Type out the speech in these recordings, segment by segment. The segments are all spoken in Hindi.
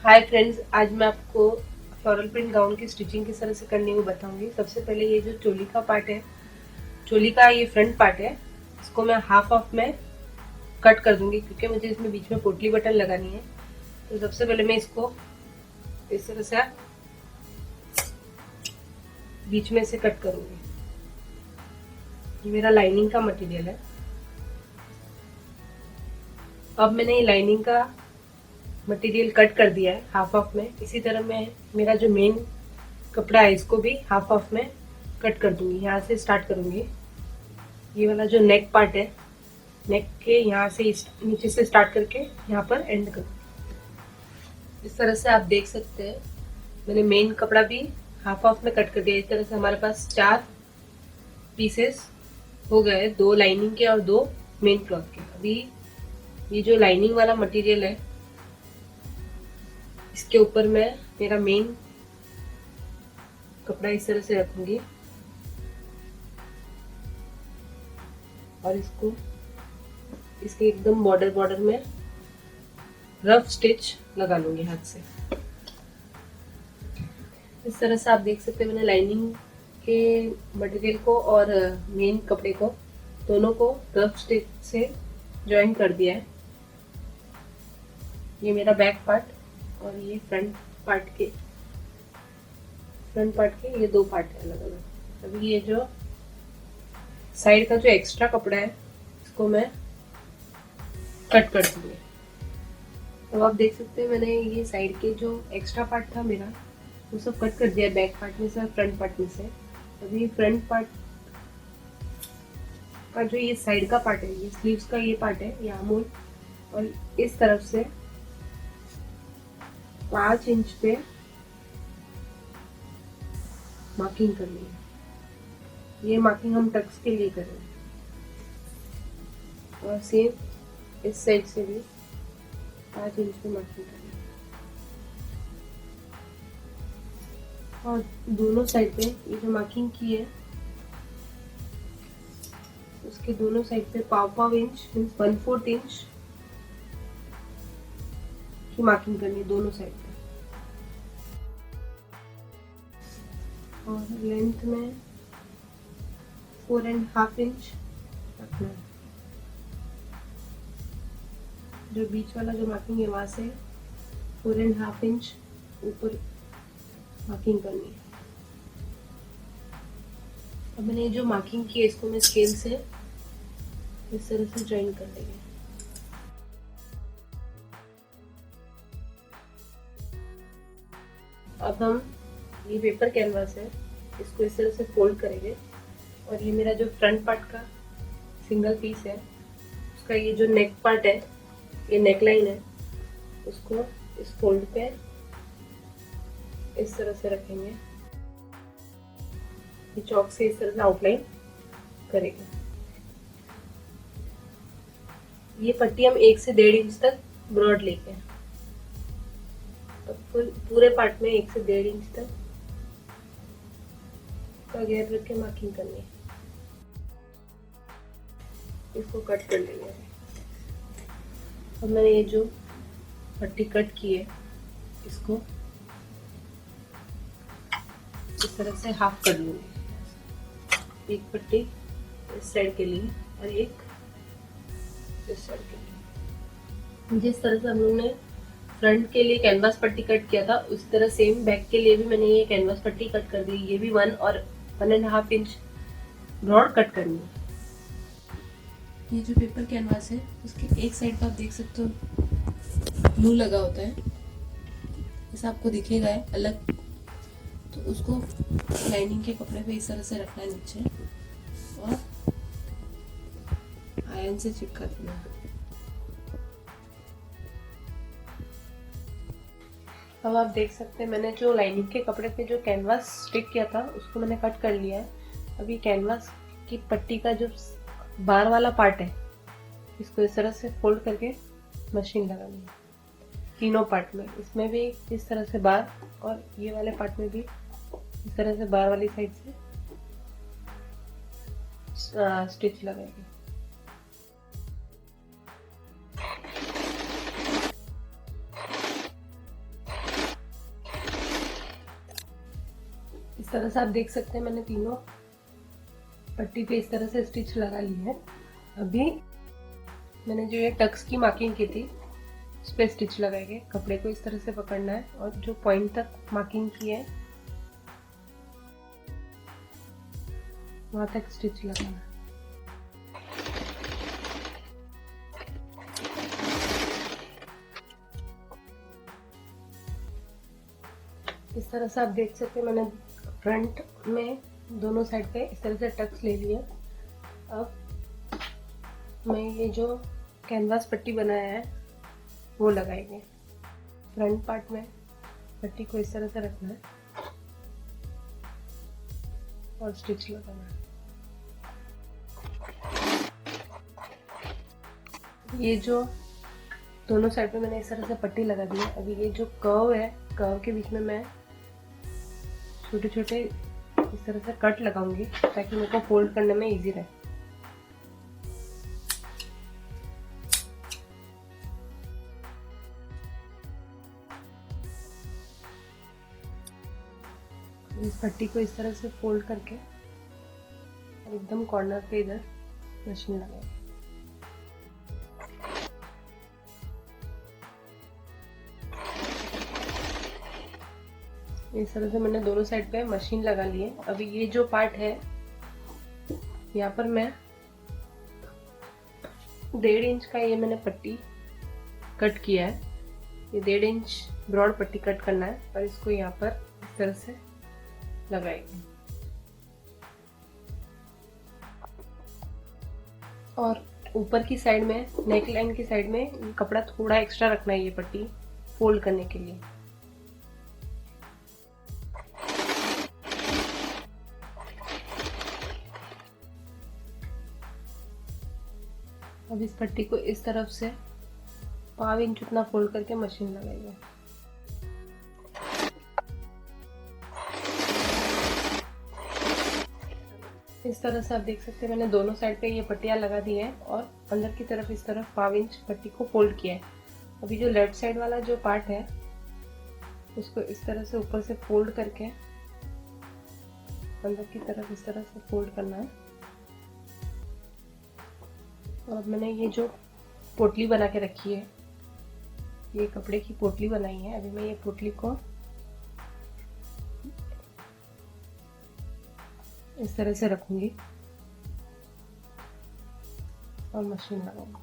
हाय फ्रेंड्स, आज मैं आपको फ्लोरल प्रिंट गाउन की स्टिचिंग किस तरह से करनी है वो बताऊंगी। सबसे पहले ये जो चोली का पार्ट है, चोली का ये फ्रंट पार्ट है, इसको मैं हाफ ऑफ में कट कर दूंगी क्योंकि मुझे इसमें बीच में पोटली बटन लगानी है। तो सबसे पहले मैं इसको इस तरह से बीच में से कट करूंगी। ये मेरा लाइनिंग का मटेरियल है। अब मैंने ये लाइनिंग का मटेरियल कट कर दिया है हाफ ऑफ में। इसी तरह मैं मेरा जो मेन कपड़ा है इसको भी हाफ ऑफ में कट कर दूंगी। यहाँ से स्टार्ट करूंगी। ये वाला जो नेक पार्ट है, नेक के यहाँ से नीचे से स्टार्ट करके यहाँ पर एंड करूंगी। इस तरह से आप देख सकते हैं मैंने मेन कपड़ा भी हाफ ऑफ में कट कर दिया। इस तरह से हमारे पास 4 पीसेस हो गए, 2 लाइनिंग के और 2 मेन क्लॉथ के। अभी ये जो लाइनिंग वाला मटेरियल है इसके ऊपर मैं मेरा मेन कपड़ा इस तरह से रखूंगी और इसको इसके एकदम बॉर्डर में रफ स्टिच लगा लूंगी हाथ से। इस तरह से आप देख सकते हैं मैंने लाइनिंग के मटेरियल को और मेन कपड़े को दोनों को रफ स्टिच से ज्वाइन कर दिया है। ये मेरा बैक पार्ट और ये फ्रंट पार्ट के ये 2 पार्ट है अलग अलग। अभी ये जो साइड का जो एक्स्ट्रा कपड़ा है इसको मैं कट कर दूंगी। अब आप देख सकते हैं मैंने ये साइड के जो एक्स्ट्रा पार्ट था मेरा वो सब कट कर दिया बैक पार्ट में से और फ्रंट पार्ट में से। अभी फ्रंट पार्ट का जो ये साइड का पार्ट है, ये स्लीव्स का ये पार्ट है, ये आर्महोल, और इस तरफ से 5 इंच पे मार्किंग करनी है। ये मार्किंग हम टक्स के लिए करेंगे और सेम इस साइड से भी 5 इंच पे मार्किंग करनी है। और दोनों साइड पे ये जो मार्किंग की है उसके दोनों साइड पे पाव इंच मीन्स 1/4 इंच की मार्किंग करनी है दोनों साइड पे। और लेंथ में 4.5 इंच रखना है। जो बीच वाला जो मार्किंग है वहां से 4.5 इंच ऊपर मार्किंग करनी है। अब मैंने जो मार्किंग की है इसको मैं स्केल से इस तरह से ज्वाइन कर देंगे। अब हम ये पेपर कैनवास है इसको इस तरह से फोल्ड करेंगे और ये मेरा जो फ्रंट पार्ट का सिंगल पीस है उसका ये जो नेक पार्ट है, ये नेक लाइन है, उसको इस फोल्ड पे इस तरह से रखेंगे। ये चॉक से इस तरह से आउटलाइन करेंगे। ये पट्टी हम 1 से 1.5 इंच तक ब्रॉड लेके हैं। अब पूरे पार्ट में 1 से 1.5 इंच तक का गैप रख के मार्किंग करनी है। इसको कट कर लेंगे। अब मैंने ये जो पट्टी कट की है इसको इस तरह से हाफ कर लूंगी। एक पट्टी इस साइड के लिए और एक इस साइड के लिए। जिस तरह से हम लोग ने फ्रंट के लिए कैनवास पट्टी कट किया था उस तरह सेम बैक के लिए भी मैंने ये कैनवास पट्टी कट कर दी। ये भी 1 और 1.5 इंच ब्रॉड कट करनी है। ये जो पेपर कैनवास है उसके एक साइड पर आप देख सकते हो ग्लू लगा होता है, ऐसा आपको दिखेगा है अलग। तो उसको लाइनिंग के कपड़े पे इस तरह से रखना है नीचे और आयरन से चिपका देना है। अब आप देख सकते हैं मैंने जो लाइनिंग के कपड़े पे जो कैनवास स्टिक किया था उसको मैंने कट कर लिया है। अभी कैनवास की पट्टी का जो बार वाला पार्ट है इसको इस तरह से फोल्ड करके मशीन लगानी है। तीनों पार्ट में, इसमें भी इस तरह से बार और ये वाले पार्ट में भी इस तरह से बार वाली साइड से स्टिच लगाएंगे। तरह से आप देख सकते हैं मैंने तीनों पट्टी पे इस तरह से स्टिच लगा ली है। अभी मैंने जो ये टक्स की मार्किंग की थी उस पर स्टिच लगाएंगे। कपड़े को इस तरह से पकड़ना है और जो पॉइंट तक मार्किंग की है वहां तक स्टिच लगाना है। इस तरह से आप देख सकते हैं मैंने फ्रंट में दोनों साइड पे इस तरह से टक्स ले लिए। अब मैं ये जो कैनवास पट्टी बनाया है वो लगाएंगे। फ्रंट पार्ट में पट्टी को इस तरह से रखना है और स्टिच लगाना है। ये जो दोनों साइड पे मैंने इस तरह से पट्टी लगा दी है। अभी ये जो कर्व है, कर्व के बीच में मैं छोटे छोटे इस तरह से कट लगाऊंगी ताकि मेरे को फोल्ड करने में इजी रहे। इस पट्टी को इस तरह से फोल्ड करके और एकदम कॉर्नर पे इधर मशीन लगाएंगे। इस तरह से मैंने दोनों साइड पे मशीन लगा ली है। अभी ये जो पार्ट है यहाँ पर मैं 1.5 इंच का ये मैंने पट्टी कट किया है। ये 1.5 इंच ब्रॉड पट्टी कट करना है और इसको यहाँ पर इस तरह से लगाएंगे। और ऊपर की साइड में नेक लाइन की साइड में कपड़ा थोड़ा एक्स्ट्रा रखना है ये पट्टी फोल्ड करने के लिए। अब इस पट्टी को इस तरफ से 1/2 इंच उतना फोल्ड करके मशीन लगाइए। इस तरह से आप देख सकते हैं मैंने दोनों साइड पे ये पट्टियां लगा दी है और अंदर की तरफ इस तरफ 1/2 इंच पट्टी को फोल्ड किया है। अभी जो लेफ्ट साइड वाला जो पार्ट है उसको इस तरह से ऊपर से फोल्ड करके अंदर की तरफ इस तरह से फोल्ड करना है। और मैंने ये जो पोटली बना के रखी है, ये कपड़े की पोटली बनाई है। अभी मैं ये पोटली को इस तरह से रखूंगी और मशीन लगाऊंगी।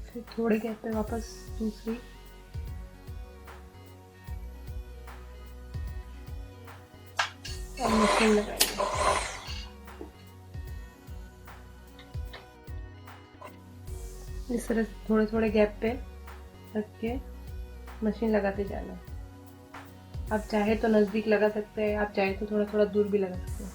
फिर थोड़े गैप पे वापस दूसरी मशीन लगाएंगे। इस तरह से थोड़े थोड़े गैप पे रख के मशीन लगाते जाना। आप चाहे तो नजदीक लगा सकते हैं, आप चाहे तो थोड़ा थोड़ा दूर भी लगा सकते हैं।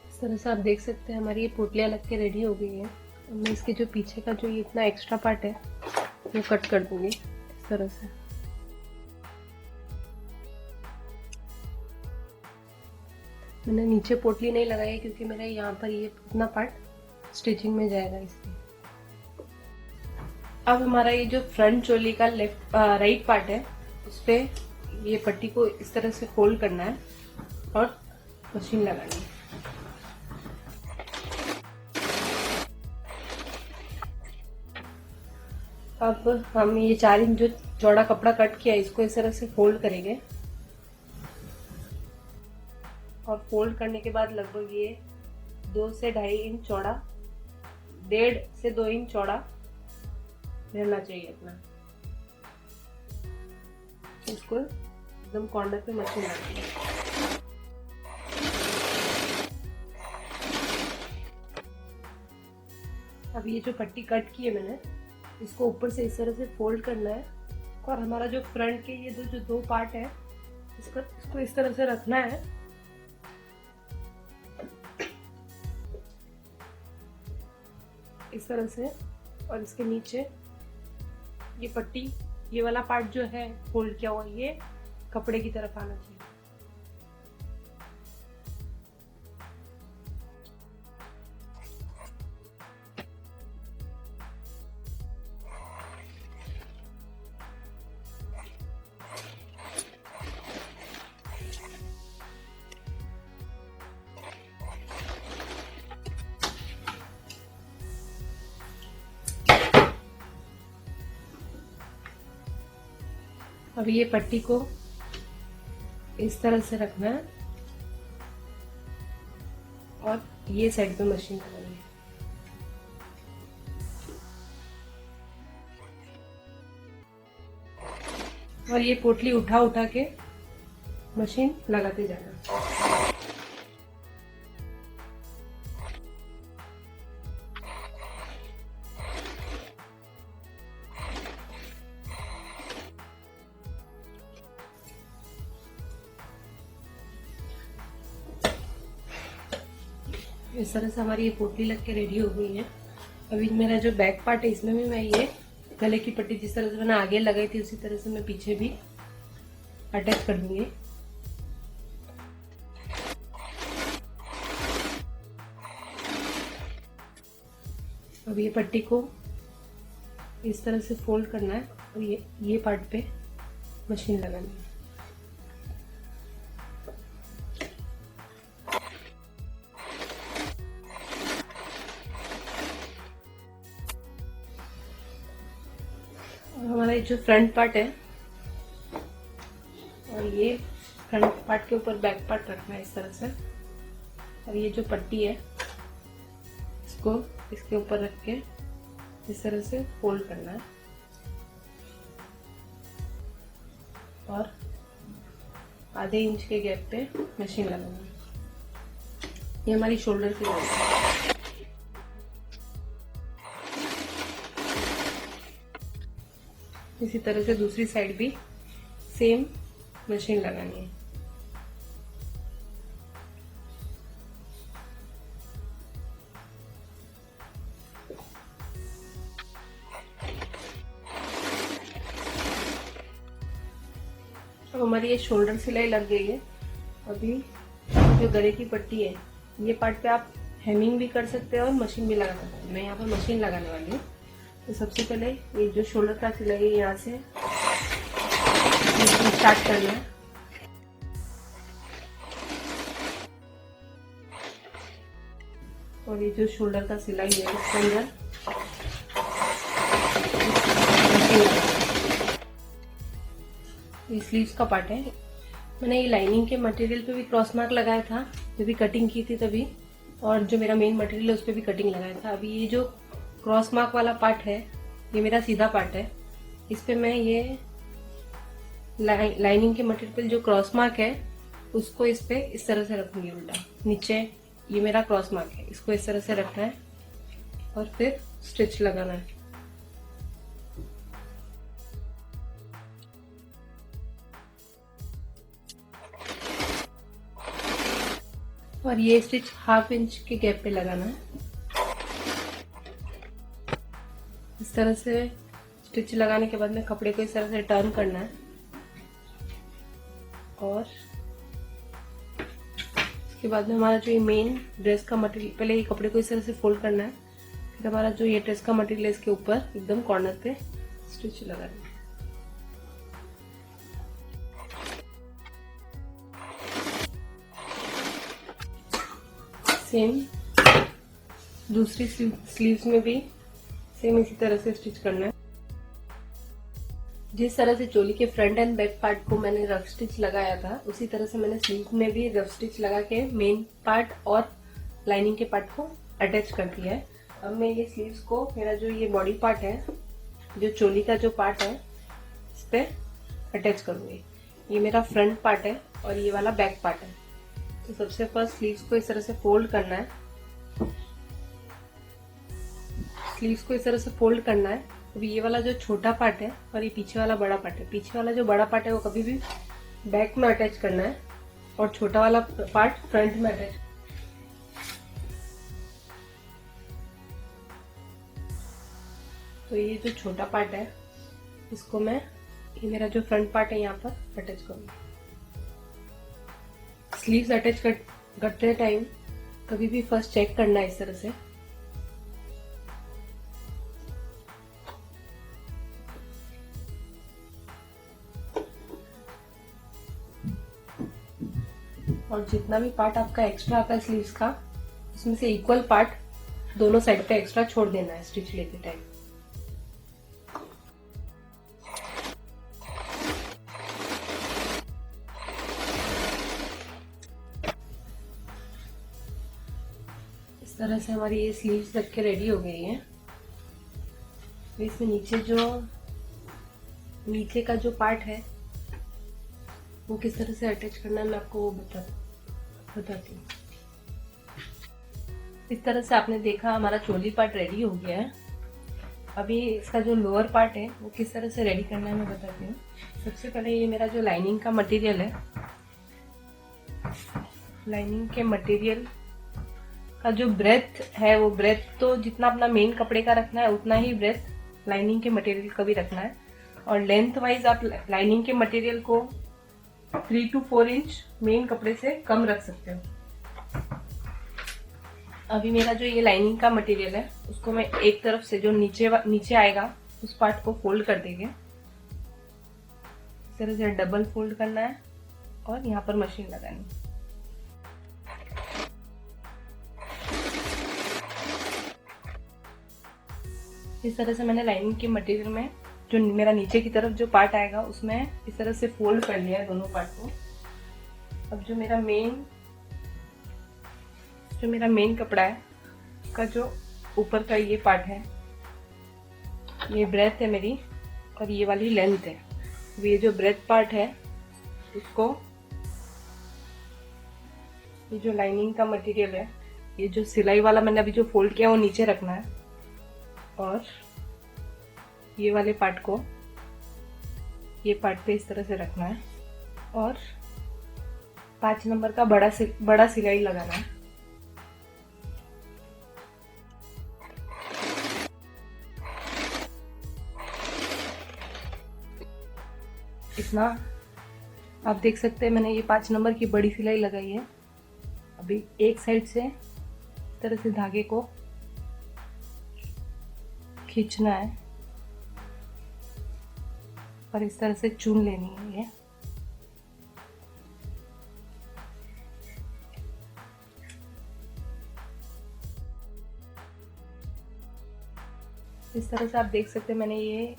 इस तरह से आप देख सकते हैं हमारी ये पोटलियां लग के रेडी हो गई है। अब मैं इसके जो पीछे का जो ये इतना एक्स्ट्रा पार्ट है वो कट कर दूंगी इस तरह से। मैंने नीचे पोटली नहीं लगाई क्योंकि मेरा यहाँ पर ये इतना पार्ट स्टिचिंग में जाएगा इसलिए। अब हमारा ये जो फ्रंट चोली का राइट पार्ट है उस पे ये पट्टी को इस तरह से फोल्ड करना है और मशीन लगानी है। अब हम ये 4 इंच जो चौड़ा कपड़ा कट किया इसको इस तरह से फोल्ड करेंगे और फोल्ड करने के बाद लगभग ये 2 से 2.5 इंच चौड़ा, 1.5 से 2 इंच चौड़ा रहना चाहिए अपना। इसको एकदम कॉर्नर पे मशीन लगाएंगे। अब ये जो पट्टी कट की है मैंने इसको ऊपर से इस तरह से फोल्ड करना है और हमारा जो फ्रंट के ये जो दो पार्ट है इसको इस तरह से रखना है। इस तरह से, और इसके नीचे ये पट्टी, ये वाला पार्ट जो है फोल्ड किया हुआ ये कपड़े की तरफ आना चाहिए। अब ये पट्टी को इस तरह से रखना है और ये साइड पे मशीन लगानी है। और ये पोटली उठा उठा के मशीन लगाते जाना। इस तरह से हमारी ये पोटली लग के रेडी हो गई है। अभी मेरा जो बैक पार्ट है इसमें भी मैं ये गले की पट्टी जिस तरह से मैंने आगे लगाई थी उसी तरह से मैं पीछे भी अटैच कर दूंगी। अब ये पट्टी को इस तरह से फोल्ड करना है और ये पार्ट पे मशीन लगानी है। हमारा जो फ्रंट पार्ट है और ये फ्रंट पार्ट के ऊपर बैक पार्ट रखना है इस तरह से। और ये जो पट्टी है इसको इसके ऊपर रख के इस तरह से फोल्ड करना है और आधे इंच के गैप पे मशीन लगाना है। ये हमारी शोल्डर की लाइन है। इसी तरह से दूसरी साइड भी सेम मशीन लगानी है। अब हमारी ये शोल्डर सिलाई लग गई है। अभी जो गले की पट्टी है ये पार्ट पे आप हेमिंग भी कर सकते हैं और मशीन भी लगा सकते हैं। मैं यहाँ पर मशीन लगाने वाली हूँ। तो सबसे पहले ये जो शोल्डर का सिलाई है यहाँ से स्टार्ट करना है। और ये जो शोल्डर का सिलाई है इसके अंदर ये स्लीव्स का पार्ट है। मैंने ये लाइनिंग के मटेरियल पे भी क्रॉस मार्क लगाया था जब भी कटिंग की थी तभी, और जो मेरा मेन मटेरियल है उस पर भी कटिंग लगाया था। अभी ये जो क्रॉस मार्क वाला पार्ट है ये मेरा सीधा पार्ट है। इस पे मैं ये लाइनिंग के मटेरियल पे जो क्रॉस मार्क है उसको इस पे इस तरह से रखूंगी उल्टा। नीचे ये मेरा क्रॉस मार्क है, इसको इस तरह से रखना है और फिर स्टिच लगाना है। और ये स्टिच 1/2 इंच के गैप पे लगाना है। इस तरह से स्टिच लगाने के बाद में कपड़े को इस तरह से टर्न करना है और उसके बाद में हमारा जो ये मेन ड्रेस का मटेरियल, पहले ये कपड़े को इस तरह से फोल्ड करना है, फिर हमारा जो ये ड्रेस का मटेरियल है इसके ऊपर एकदम कॉर्नर पे स्टिच लगाना है। सेम दूसरी स्लीव्स में भी सेम इसी तरह से स्टिच करना है। जिस तरह से चोली के फ्रंट एंड बैक पार्ट को मैंने रफ स्टिच लगाया था उसी तरह से मैंने स्लीव में भी रफ स्टिच लगा के मेन पार्ट और लाइनिंग के पार्ट को अटैच कर दिया है। अब मैं ये स्लीव्स को, मेरा जो ये बॉडी पार्ट है, जो चोली का जो पार्ट है, इस पे अटैच करूंगी। ये मेरा फ्रंट पार्ट है और ये वाला बैक पार्ट है। तो सबसे फर्स्ट स्लीव्स को इस तरह से फोल्ड करना है, स्लीव्स को इस तरह से फोल्ड करना है। अभी ये वाला जो छोटा पार्ट है और ये पीछे वाला बड़ा पार्ट है, पीछे वाला जो बड़ा पार्ट है वो कभी भी बैक में अटैच करना है और छोटा वाला पार्ट फ्रंट में अटैच। तो ये जो छोटा पार्ट है इसको मैं, ये मेरा जो फ्रंट पार्ट है यहाँ पर अटैच करूंगी। स्लीव्स अटैच करते टाइम कभी भी फर्स्ट चेक करना है इस तरह से। और जितना भी पार्ट आपका एक्स्ट्रा आता है स्लीव्स का, उसमें से इक्वल पार्ट दोनों साइड पे एक्स्ट्रा छोड़ देना है स्टिच लेते टाइम। तरह से हमारी ये स्लीव्स लग के रेडी हो गई है। तो इसमें नीचे का जो पार्ट है वो किस तरह से अटैच करना है मैं आपको वो बताती हूँ। इस तरह से आपने देखा हमारा चोली पार्ट रेडी हो गया है। अभी इसका जो लोअर पार्ट है वो किस तरह से रेडी करना है मैं बताती हूँ। सबसे पहले ये मेरा जो लाइनिंग का मटेरियल है, लाइनिंग के मटेरियल का जो ब्रेथ है वो ब्रेथ तो जितना अपना मेन कपड़े का रखना है उतना ही ब्रेथ लाइनिंग के मटेरियल का भी रखना है। और लेंथ वाइज आप लाइनिंग के मटेरियल को 3 to 4 इंच मेन कपड़े से कम रख सकते हो। अभी मेरा जो ये लाइनिंग का मटेरियल है उसको मैं एक तरफ से जो नीचे आएगा उस पार्ट को फोल्ड कर देंगे। इस तरह से डबल फोल्ड करना है और यहाँ पर मशीन लगानी। इस तरह से मैंने लाइनिंग के मटेरियल में जो मेरा नीचे की तरफ जो पार्ट आएगा उसमें इस तरह से फोल्ड कर लिया है दोनों पार्ट को। अब जो मेरा मेन कपड़ा है का जो ऊपर का ये पार्ट है, ये ब्रेथ है मेरी और ये वाली लेंथ है। ये जो ब्रेथ पार्ट है उसको, ये जो लाइनिंग का मटेरियल है, ये जो सिलाई वाला मैंने अभी जो फोल्ड किया वो नीचे रखना है और ये वाले पार्ट को ये पार्ट पे इस तरह से रखना है और 5 नंबर का बड़ा सिलाई लगाना है। इतना आप देख सकते हैं मैंने ये 5 नंबर की बड़ी सिलाई लगाई है। अभी एक साइड से इस तरह से धागे को खींचना है और इस तरह से चुन लेनी है ये। इस तरह से आप देख सकते हैं मैंने ये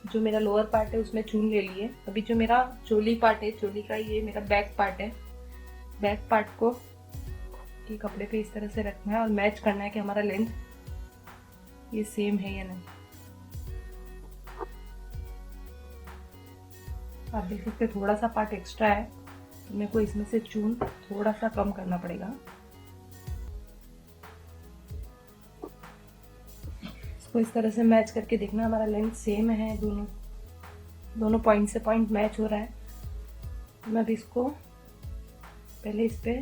जो मेरा लोअर पार्ट है उसमें चून ले लिए। अभी जो मेरा चोली पार्ट है, चोली का ये मेरा बैक पार्ट है, बैक पार्ट को ये कपड़े पे इस तरह से रखना है और मैच करना है कि हमारा लेंथ ये सेम है या नहीं। आप देख सकते हैं थोड़ा सा पार्ट एक्स्ट्रा है तो मेरे को इसमें से चून थोड़ा सा कम करना पड़ेगा। इसको इस तरह से मैच करके देखना हमारा लेंथ सेम है, दोनों पॉइंट से पॉइंट मैच हो रहा है। मैं अभी इसको पहले इस पे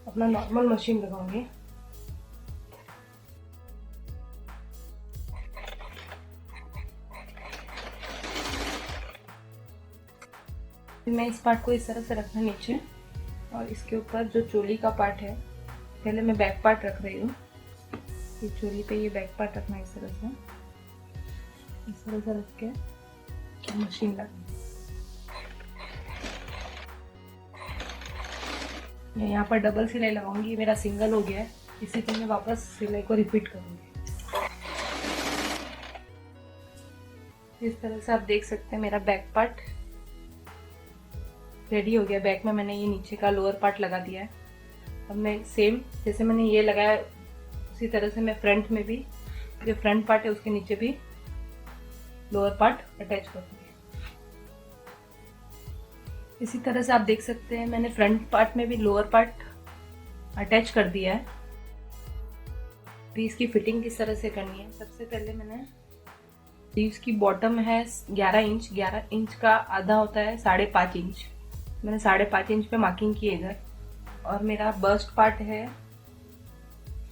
अपना नॉर्मल मशीन लगाऊंगी। मैं इस पार्ट को इस तरह से रखना नीचे और इसके ऊपर जो चोली का पार्ट है, पहले मैं बैक पार्ट रख रही हूँ। ये चोली पे ये बैक पार्ट रखना है इस तरह से रख के मशीन लगानी। यहाँ पर डबल सिलाई लगाऊंगी, ये मेरा सिंगल हो गया है, इसी पे मैं वापस सिलाई को रिपीट करूंगी। इस तरह से आप देख सकते हैं मेरा बैक पार्ट रेडी हो गया। बैक में मैंने ये नीचे का लोअर पार्ट लगा दिया है। अब मैं सेम जैसे मैंने ये लगाया उसी तरह से मैं फ्रंट में भी जो फ्रंट पार्ट है उसके नीचे भी लोअर पार्ट अटैच करूंगी। इसी तरह से आप देख सकते हैं मैंने फ्रंट पार्ट में भी लोअर पार्ट अटैच कर दिया है। अभी इसकी फिटिंग किस तरह से करनी है, सबसे पहले मैंने स्लीव्स की बॉटम है 11 इंच का आधा होता है 5.5 इंच। मैंने 5.5 इंच पे मार्किंग की है इधर। और मेरा बस्ट पार्ट है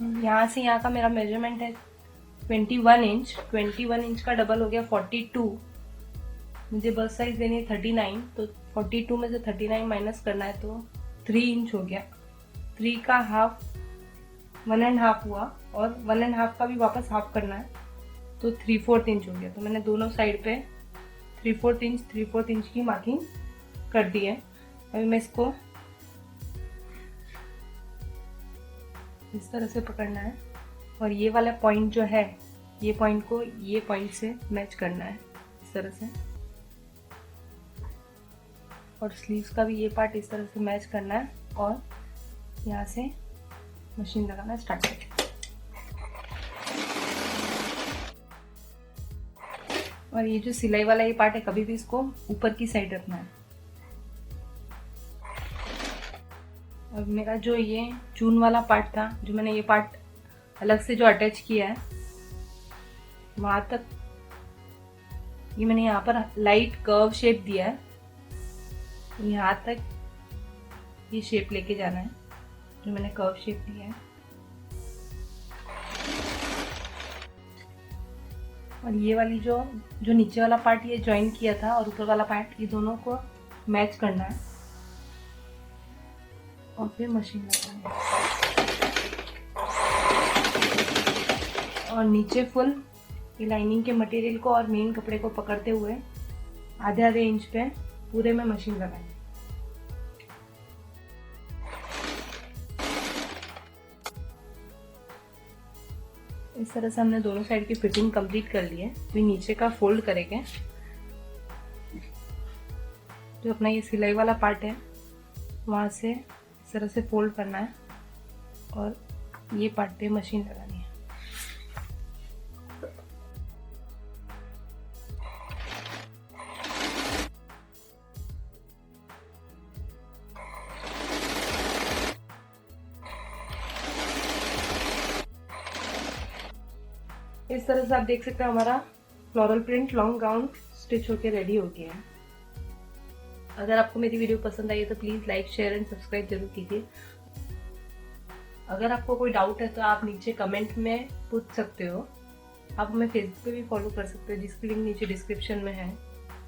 यहाँ से यहाँ का मेरा मेजरमेंट है 21 इंच। 21 इंच का डबल हो गया 42। मुझे बस्ट साइज देनी है 39, तो 42 में से 39 माइनस करना है तो 3 इंच हो गया। 3 का हाफ 1.5 हुआ और 1.5 का भी वापस हाफ करना है तो 3/4 इंच हो गया। तो मैंने दोनों साइड पे 3/4 इंच की मार्किंग कर दी है। अभी मैं इसको इस तरह से पकड़ना है और ये वाला पॉइंट जो है ये पॉइंट को ये पॉइंट से मैच करना है इस तरह से। और स्लीव्स का भी ये पार्ट इस तरह से मैच करना है और यहाँ से मशीन लगाना स्टार्ट करें। और ये जो सिलाई वाला ये पार्ट है, कभी भी इसको ऊपर की साइड रखना है। और मेरा जो ये चून वाला पार्ट था, जो मैंने ये पार्ट अलग से जो अटैच किया है, वहां तक ये मैंने यहाँ पर लाइट कर्व शेप दिया है। यहाँ तक ये शेप लेके जाना है, जो मैंने कर्व शेप दिया है। और ये वाली जो नीचे वाला पार्ट ये ज्वाइन किया था और ऊपर वाला पार्ट, ये दोनों को मैच करना है और फिर मशीन लगानी है। और नीचे फुल ये लाइनिंग के मटेरियल को और मेन कपड़े को पकड़ते हुए आधे आधे इंच पे पूरे में मशीन लगाएंगे। इस तरह से हमने दोनों साइड की फिटिंग कंप्लीट कर ली है। फिर नीचे का फोल्ड करेंगे, जो अपना ये सिलाई वाला पार्ट है वहां से इस तरह से फोल्ड करना है और ये पार्ट पे मशीन लगानी है। इस तरह से आप देख सकते हैं हमारा floral print long gown stitch होके रेडी हो गया है। अगर आपको मेरी वीडियो पसंद आई है तो please like, share and subscribe जरूर कीजिए। अगर आपको कोई डाउट है तो आप नीचे कमेंट में पूछ सकते हो। आप हमें फेसबुक पे भी फॉलो कर सकते हो, जिसकी लिंक नीचे डिस्क्रिप्शन में है।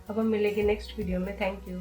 अब हम मिलेंगे नेक्स्ट वीडियो में। Thank you.